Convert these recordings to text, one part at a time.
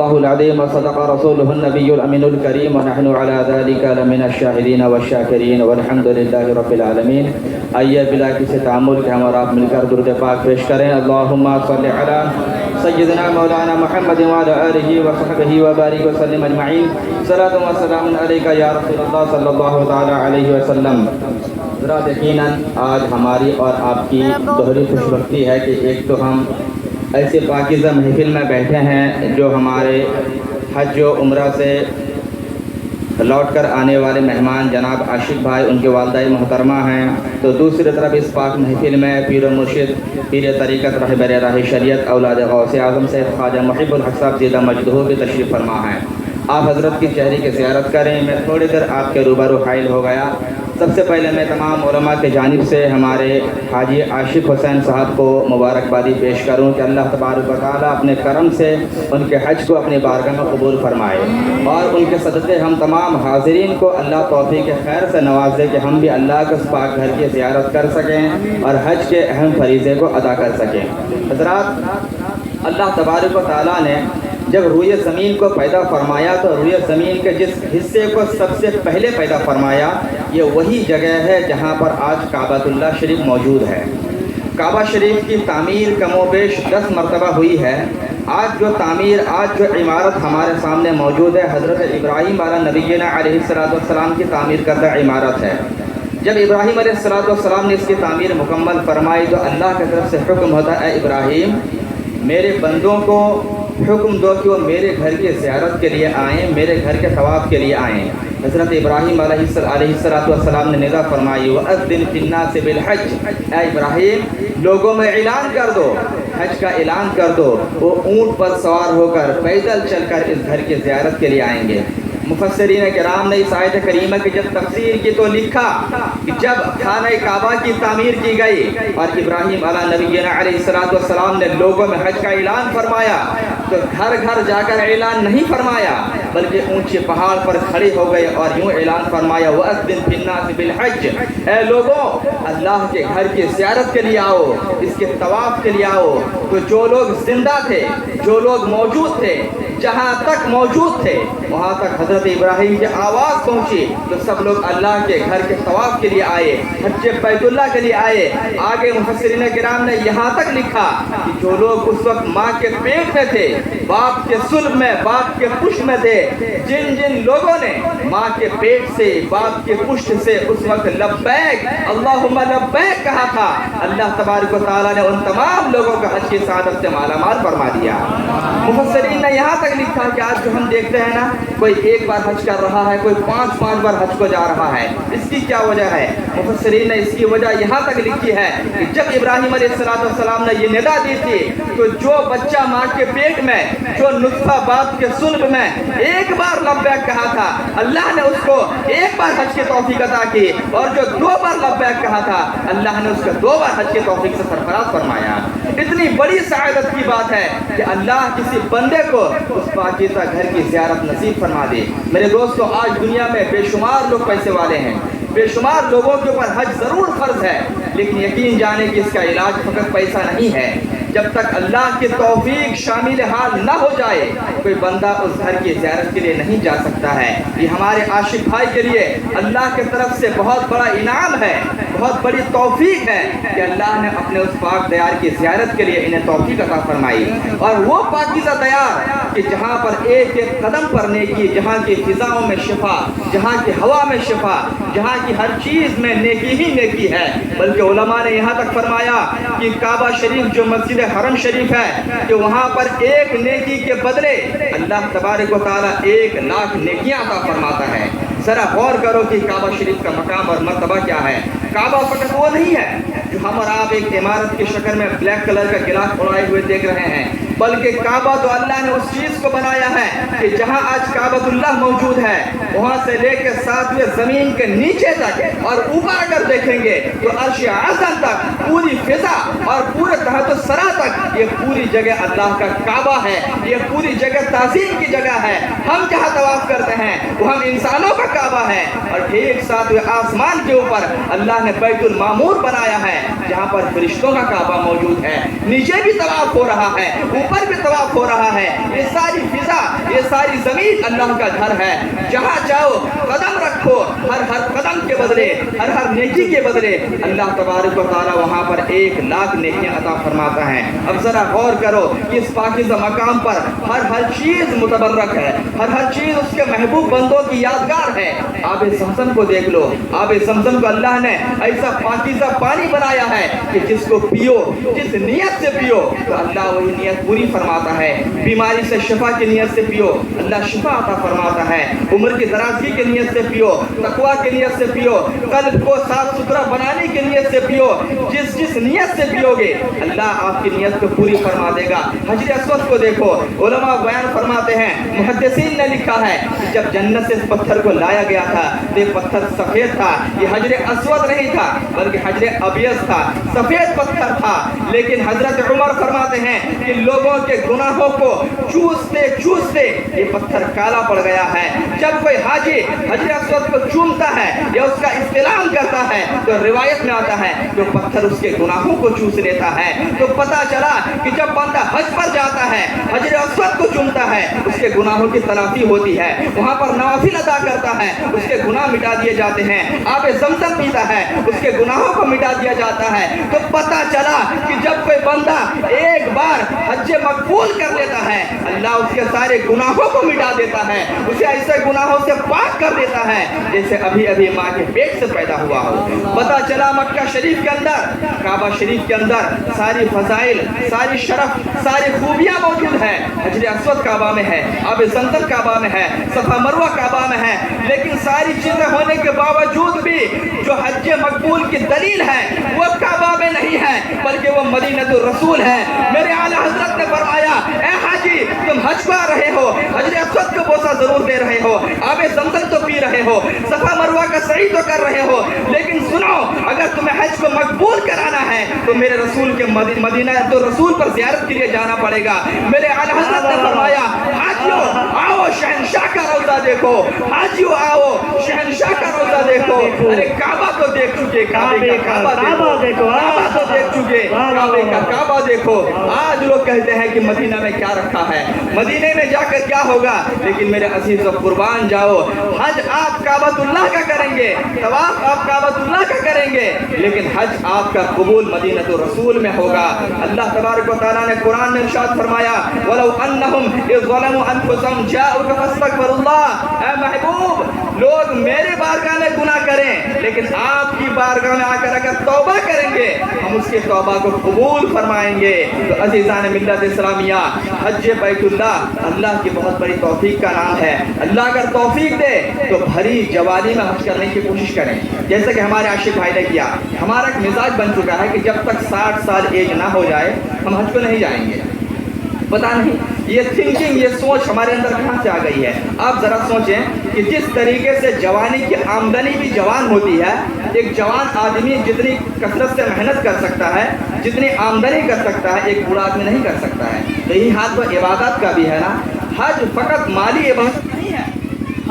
الله العظيم وصدق رسوله النبي الأمين الكريم ونحن على ذلك لمن الشاهدين والشاكرين والحمد لله رب العالمين. آئیے بلا کسی تعامل کے ہم اور آپ مل کر درود پاک پیش کریں. اللہم صلی علی سیدنا مولانا محمد وعلی آلہ وصحبہ وبارک وسلم اجمعین. صلاۃ و سلام علیک یا رسول اللہ صلی اللہ تعالی علیہ وسلم. حضرات یقیناً آج ہماری اور آپ کی دوہری خوش بختی ہے کہ ایک تو ہم ایسے پاکیزہ محفل میں بیٹھے ہیں جو ہمارے حج و عمرہ سے لوٹ کر آنے والے مہمان جناب عاشق بھائی ان کے والدہ محترمہ ہیں، تو دوسری طرف اس پاک محفل میں پیر و مرشد پیر طریقت رہبر راہ شریعت اولاد غوث اعظم سے خواجہ محب الحق صاحب زیدہ مجدہ بھی تشریف فرما ہیں. آپ حضرت کی چہرے کی زیارت کریں. میں تھوڑی دیر آپ کے روبرو حائل ہو گیا. سب سے پہلے میں تمام علماء کے جانب سے ہمارے حاجی عاشق حسین صاحب کو مبارکبادی پیش کروں کہ اللہ تبارک و تعالیٰ اپنے کرم سے ان کے حج کو اپنی بارگاہ میں قبول فرمائے، اور ان کے صدقے ہم تمام حاضرین کو اللہ توفیق خیر سے نوازے کہ ہم بھی اللہ کے اس پاک گھر کی زیارت کر سکیں اور حج کے اہم فریضے کو ادا کر سکیں. حضرات، اللہ تبارک و تعالیٰ نے جب روئے زمین کو پیدا فرمایا تو روئے زمین کے جس حصے کو سب سے پہلے پیدا فرمایا یہ وہی جگہ ہے جہاں پر آج کعبۃ اللہ شریف موجود ہے. کعبہ شریف کی تعمیر کم و بیش 10 مرتبہ ہوئی ہے. آج جو عمارت ہمارے سامنے موجود ہے حضرت ابراہیم علیہ نبینا علیہ السلام کی تعمیر کردہ عمارت ہے. جب ابراہیم علیہ السلام نے اس کی تعمیر مکمل فرمائی تو اللہ کی طرف سے حکم ہوتا ہے، اے ابراہیم میرے بندوں کو حکم دو کہ وہ میرے گھر کی زیارت کے لیے آئیں، میرے گھر کے طواف کے لیے آئیں. حضرت ابراہیم علیہ السلام نے ندا فرمائی، وَأَذِّنْ فِي النَّاسِ بِالْحَجِّ، اے ابراہیم لوگوں میں اعلان کر دو، حج کا اعلان کر دو. وہ اونٹ پر سوار ہو کر پیدل چل کر اس گھر کی زیارت کے لیے آئیں گے. مفسرین کرام نے اس آیت کریمہ کی جب تفسیر کی تو لکھا کہ جب خانہ کعبہ کی تعمیر کی گئی اور ابراہیم علیہ نبینا علیہ السلام نے لوگوں میں حج کا اعلان فرمایا تو گھر گھر جا کر اعلان نہیں فرمایا بلکہ اونچے پہاڑ پر کھڑے ہو گئے اور یوں اعلان فرمایا، وَأَذِّنْ فِي النَّاسِ بِالْحَجِّ، اے لوگوں اللہ کے گھر کی زیارت کے لیے آؤ، اس کے طواف کے لیے آؤ. تو جو لوگ زندہ تھے، جو لوگ موجود تھے، جہاں تک موجود تھے وہاں تک حضرت ابراہیم کی آواز پہنچی تو سب لوگ اللہ کے گھر کے طواف کے لیے آئے، حج بیت اللہ کے لیے آئے. آگے مفسرین کرام نے یہاں تک لکھا کہ جو لوگ اس وقت ماں کے پیٹ میں تھے، باپ کے صلب میں، باپ کے پشت میں تھے، جن لوگوں نے ماں کے پیٹ سے، باپ کے پشت سے اس وقت لبیک اللہم لبیک کہا تھا، اللہ تبارک و تعالیٰ نے ان تمام لوگوں کا حج کی سعادت سے مالا مال فرما دیا. مفسرین نے یہاں تک لکھا کہ آج جو ہم دیکھتے ہیں نا، کوئی ایک بار حج کر رہا ہے، کوئی 5 بار حج کو جا رہا ہے. اس کی کیا وجہ ہے؟ مفسرین نے اس کی وجہ یہاں تک لکھی ہے کہ جب ابراہیم علیہ السلام نے یہ ندا دی تھی تو جو بچہ ماں کے پیٹ میں، جو نطفہ باپ کے صلب میں ایک بار لبیک کہا تھا، اللہ نے اس کو ایک بار حج کی توفیق عطا کی، اور جو 2 بار لبیک کہا تھا اللہ نے اس کو 2 بار حج کی توفیق سے سرفراز فرمایا. اتنی بڑی سعادت کی بات ہے کہ اللہ کسی بندے کو اس پاکیزہ گھر کی زیارت نصیب فرما دے. میرے دوستو، آج دنیا میں بے شمار لوگ پیسے والے ہیں، بے شمار لوگوں کے اوپر حج ضرور فرض ہے، لیکن یقین جانے کہ اس کا علاج فقط پیسہ نہیں ہے. جب تک اللہ کی توفیق شامل حال نہ ہو جائے کوئی بندہ اس گھر کی زیارت کے لیے نہیں جا سکتا ہے. یہ ہمارے عاشق بھائی کے لیے اللہ کی طرف سے بہت بڑا انعام ہے، بہت بڑی توفیق ہے کہ اللہ نے اپنے اس پاک دیار کی زیارت کے لیے انہیں توفیق عطا فرمائی. اور وہ پاکیزہ دیار کہ جہاں پر ایک ایک قدم پر نیکی، جہاں کی فضاؤں میں شفا، جہاں کی ہوا میں شفا، جہاں کی ہر چیز میں نیکی ہی نیکی ہے. بلکہ علماء نے یہاں تک فرمایا کہ کعبہ شریف جو مسجد حرم شریف ہے کہ وہاں پر ایک نیکی کے بدلے اللہ تبارک و تعالیٰ 1,00,000 نیکیاں عطا فرماتا ہے. ذرا غور کرو کہ کعبہ شریف کا مقام اور مرتبہ کیا ہے. کعبہ فقط وہ نہیں ہے جو ہم اور آپ ایک عمارت کی شکل میں بلیک کلر کا گلاس اڑائے ہوئے دیکھ رہے ہیں، بلکہ کعبہ تو اللہ نے اس چیز کو بنایا ہے کہ جہاں آج کعبۃ اللہ موجود ہے وہاں سے لے کے 7ویں زمین کے نیچے تک اور اوپر اگر دیکھیں گے تو عرش اعظم تک پوری فضا اور پورے تحت الثری تک یہ پوری جگہ اللہ کا کعبہ ہے. یہ پوری جگہ تعظیم کی جگہ ہے. ہم جہاں طواف کرتے ہیں وہ ہم انسانوں کا کعبہ ہے، اور ٹھیک 7ویں آسمان کے اوپر اللہ نے بیت المعمور بنایا ہے جہاں پر فرشتوں کا کعبہ موجود ہے. نیچے بھی طواف ہو رہا ہے، اوپر بھی طواف ہو رہا ہے. یہ ساری فضا ساری زمین اللہ کا گھر ہے، جہاں چاہو قدم رکھو، ہر قدم کے بدلے، ہر نیکی کے بدلے اللہ تبارک و تعالی وہاں پر 1,00,000 نیکیاں عطا فرماتا ہے۔ اب ذرا غور کرو کہ اس پاکیزہ مقام پر ہر چیز متبرک ہے، ہر چیز اس کے محبوب بندوں کی یادگار ہے۔ آب زمزم کو دیکھ لو، آب زمزم کو اللہ نے ایسا پاکیزہ پانی بنایا ہے کہ جس کو پیو، جس نیت سے پیو تو اللہ وہی نیت پوری فرماتا ہے۔ بیماری سے شفا کی نیت سے پیو، اللہ شفا عطا فرماتا ہے۔ عمر کی درازی کی نیت سے پیو، تقویٰ کی نیت سے پیو، قلب کو صاف ستھرا بنانے کی نیت سے پیو، جس نیت سے پیو گے اللہ آپ کی نیت کو پوری فرما دے گا۔ حجر اسود کو دیکھو، علماء بیان فرماتے ہیں، محدثین نے لکھا ہے کہ جب جنت سے اس پتھر کو لایا گیا تھا تو یہ پتھر سفید تھا، یہ حجر اسود نہیں تھا بلکہ حجر ابیض تھا، سفید پتھر تھا۔ لیکن حضرت عمر فرماتے ہیں کہ لوگوں کے گناہوں کو چوستے چوستے یہ پتھر کالا پڑ گیا ہے۔ جب کوئی حاجی حجر اسود کو چومتا ہے یا اس کا استلام کرتا ہے تو روایت میں آتا ہے کہ پتھر اس کے گناہوں کو چوس لیتا ہے۔ تو پتہ چلا کہ جب بندہ حج پر جاتا ہے، حجر اسود کو چومتا ہے، اس کے گناہوں کی تلافی ہوتی ہے، وہاں پر نوافل ادا کرتا ہے، اس کے گناہ مٹا دیے جاتے ہیں، آب زمزم پیتا ہے، اس کے گناہوں کو مٹا دیا جاتا ہے۔ تو پتہ چلا کہ جب کوئی بندہ ایک بار حج مقبول کر لیتا ہے اللہ اس کے سارے گناہوں کو مٹا دیتا ہے، اسے ایسے گناہوں سے پاک کر دیتا ہے جیسے ابھی ماں کے پیٹ سے پیدا ہوا ہو۔ پتہ چلا مکہ شریف کے اندر، کعبہ شریف کے اندر ساری فضائل، ساری شرف، ساری خوبیاں موجود ہیں۔ حجر اسود کعبہ میں ہے، آب زمزم کعبہ میں ہے، صفا مروہ کعبہ میں ہے، لیکن ساری چیزیں ہونے کے باوجود بھی جو حج مقبول کی دلیل ہے وہ کعبہ میں نہیں ہے بلکہ وہ مدینہ الرسول ہے۔ میرے اعلیٰ حضرت نے فرمایا، اے حاجی تم حج کو آ رہے ہو، حجر اسود کو بوسہ ضرور دے رہے ہو، آب زمزم تو پی رہے ہو، صفا مروہ کا سعی تو کر رہے ہو، لیکن سنو اگر تمہیں حج کو مقبول کرانا ہے تو میرے رسول کے مدینہ تو رسول پر زیارت کے لیے جانا پڑے گا۔ میرے اعلیٰ حضرت نے فرمایا، حاجیو آؤ شہنشاہ کا روضہ دیکھو، حاجیو آؤ شہنشاہ کا روضہ دیکھو۔ ارے کعبہ تو دیکھ چکے، کعبہ دیکھو، کعبہ تو دیکھ چکے، کعبے کا کعبہ دیکھو۔ آج لوگ کہتے ہیں کہ مدینہ میں کیا رکھا ہے، مدینے میں جا کر کیا ہوگا، لیکن میرے عزیز و قربان جاؤ، حج آپ کعبۃ اللہ کا کریں گے، طواف آپ کعبۃ اللہ کا کریں گے، لیکن حج آپ کا قبول مدینہ الرسول میں ہوگا۔ اللہ تبارک و تعالیٰ نے قرآن میں ارشاد فرمایا، وَلَوْ أَنَّهُمْ إِذْ ظَلَمُوا أَنفُسَهُمْ جَاءُوكَ فَاسْتَغْفَرُوا اللَّهَ۔ اے محبوب لوگ میرے بارگاہ میں گناہ کریں لیکن آپ کی بارگاہ میں آ کر اگر توبہ کریں گے ہم اس کے توبہ کو قبول فرمائیں گے۔ تو عزیزان ملت اسلامیہ، حج بیت اللہ اللہ کی بہت بڑی توفیق کا نام ہے۔ اللہ اگر توفیق دے تو بھری جوانی میں حج کرنے کی کوشش کریں، جیسے کہ ہمارے عاشق بھائی نے کیا۔ ہمارا ایک مزاج بن چکا ہے کہ جب تک 60 سال ایج نہ ہو جائے ہم حج کو نہیں جائیں گے۔ پتہ نہیں یہ تھنکنگ، یہ سوچ ہمارے اندر کہاں سے آ گئی ہے۔ آپ ذرا سوچیں کہ جس طریقے سے جوانی کی آمدنی بھی جوان ہوتی ہے، ایک جوان آدمی جتنی کثرت سے محنت کر سکتا ہے، جتنی آمدنی کر سکتا ہے، ایک بوڑھا آدمی نہیں کر سکتا ہے۔ تو یہی ہاتھ تو عبادت کا بھی ہے نا۔ حج فقط مالی عبادت نہیں ہے،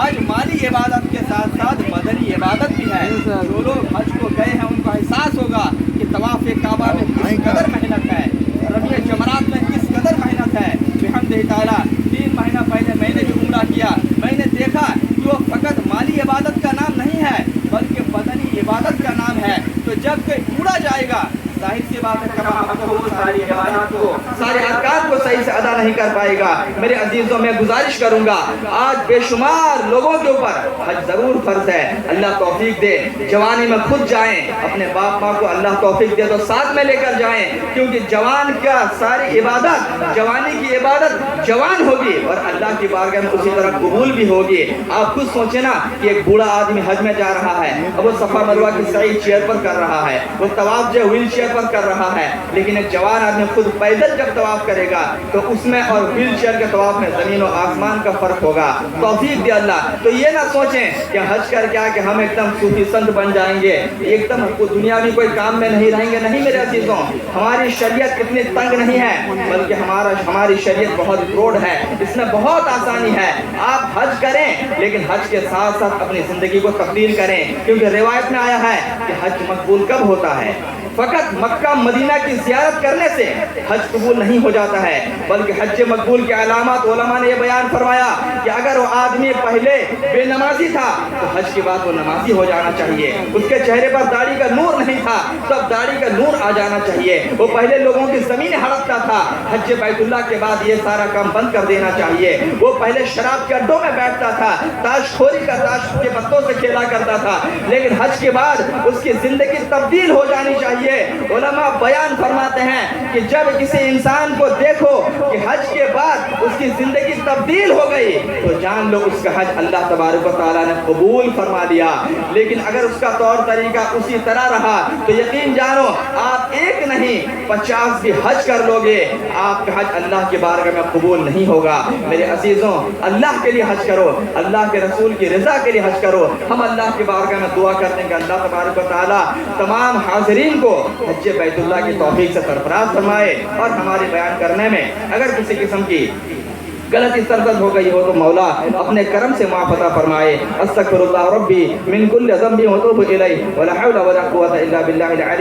حج مالی عبادت کے ساتھ ساتھ بدنی عبادت بھی ہے۔ جو لوگ حج کو گئے ہیں ان کو احساس ہوگا کہ طواف کعبہ میں کس قدر محنت ہے، رمی جمرات میں کس قدر محنت ہے۔ بحمدہ تعالیٰ 3 مہینہ پہلے میں نے جو عمرہ کیا میں نے دیکھا کہ وہ فقط مالی عبادت کا نام نہیں ہے بلکہ بدنی عبادت کا نام ہے۔ تو جب کوئی پورا جائے گا ظاہر سی بات ہے ساری عبادات کو، سارے ارکان کو صحیح سے ادا نہیں کر پائے گا۔ میرے عزیزوں میں گزارش کروں گا، آج بے شمار لوگوں کے اوپر حج ضرور فرض ہے۔ اللہ توفیق دے جوانی میں خود جائیں، اپنے باپ ماں کو اللہ توفیق دے تو ساتھ میں لے کر جائیں، کیونکہ جوان کا ساری عبادت، جوانی کی عبادت جوان ہوگی اور اللہ کی بارگاہ میں اسی طرح قبول بھی ہوگی۔ آپ خود سوچیں نا کہ ایک بوڑھا آدمی حج میں جا رہا ہے، اب وہ صفا مروہ کی سعی چیئر پر کر رہا ہے، وہ طواف جو ویل چیئر پر کر رہا ہے، لیکن ایک جوان آدمی خود پیدل جب طواف کرے گا تو اس میں اور ویل چیئر کے طواف میں زمین و آسمان کا فرق ہوگا۔ توفیق دے اللہ۔ تو یہ نہ سوچیں کہ حج کر کیا کہ ہم ایک دم صوفی سنت بن جائیں گے، ایک دم دنیا میں کوئی کام میں نہیں رہیں گے۔ نہیں میرے عزیزوں، ہماری شریعت اتنی تنگ نہیں ہے بلکہ ہماری شریعت بہت بروڈ ہے، اس میں بہت آسانی ہے۔ آپ حج کریں لیکن حج کے ساتھ ساتھ اپنی زندگی کو تبدیل کریں، کیونکہ روایت میں آیا ہے کہ حج مقبول کب ہوتا ہے؟ فقط مکہ مدینہ کی زیارت کرنے سے حج قبول نہیں ہو جاتا ہے، بلکہ حج مقبول کے علامات علماء نے یہ بیان فرمایا کہ اگر وہ آدمی پہلے بے نمازی تھا تو حج کے بعد وہ نمازی ہو جانا چاہیے، اس کے چہرے پر داڑھی کا نور نہیں تھا تو اب داڑھی کا نور آ جانا چاہیے، وہ پہلے لوگوں کی زمین ہڑپتا تھا، حج بیت اللہ کے بعد یہ سارا کام بند کر دینا چاہیے، وہ پہلے شراب کے اڈوں میں بیٹھتا تھا، تاش خوری کا تاش کے پتوں سے کھیلا کرتا تھا، لیکن حج کے بعد اس کی زندگی تبدیل ہو جانی چاہیے۔ علماء بیان فرماتے ہیں کہ جب کسی انسان کو دیکھو کہ حج کے بعد اس کی زندگی تبدیل ہو گئی تو جان لو اس کا حج اللہ تبارک و تعالیٰ نے قبول فرما لیا، لیکن اگر اس کا طور طریقہ اسی طرح رہا تو یقین جانو آپ ایک نہیں 50 بھی حج کر لو گے، آپ کا حج اللہ کے بارگاہ میں قبول نہیں ہوگا۔ میرے عزیزوں، اللہ کے لیے حج کرو، اللہ کے رسول کی رضا کے لیے حج کرو۔ ہم اللہ کے بارگاہ میں دعا کرتے ہیں کہ اللہ تبارک و تعالیٰ تمام حاضرین کو حج بیت اللہ کی توفیق سے سرفراز فرمائے، اور ہمارے بیان کرنے میں اگر کسی قسم کی غلطی سرزد ہو گئی ہو تو مولا اپنے کرم سے معاف عطا فرمائے۔ استغفر اللہ ربی من کل ذنب واتوب الیہ ولا حول ولا قوة الا باللہ العلی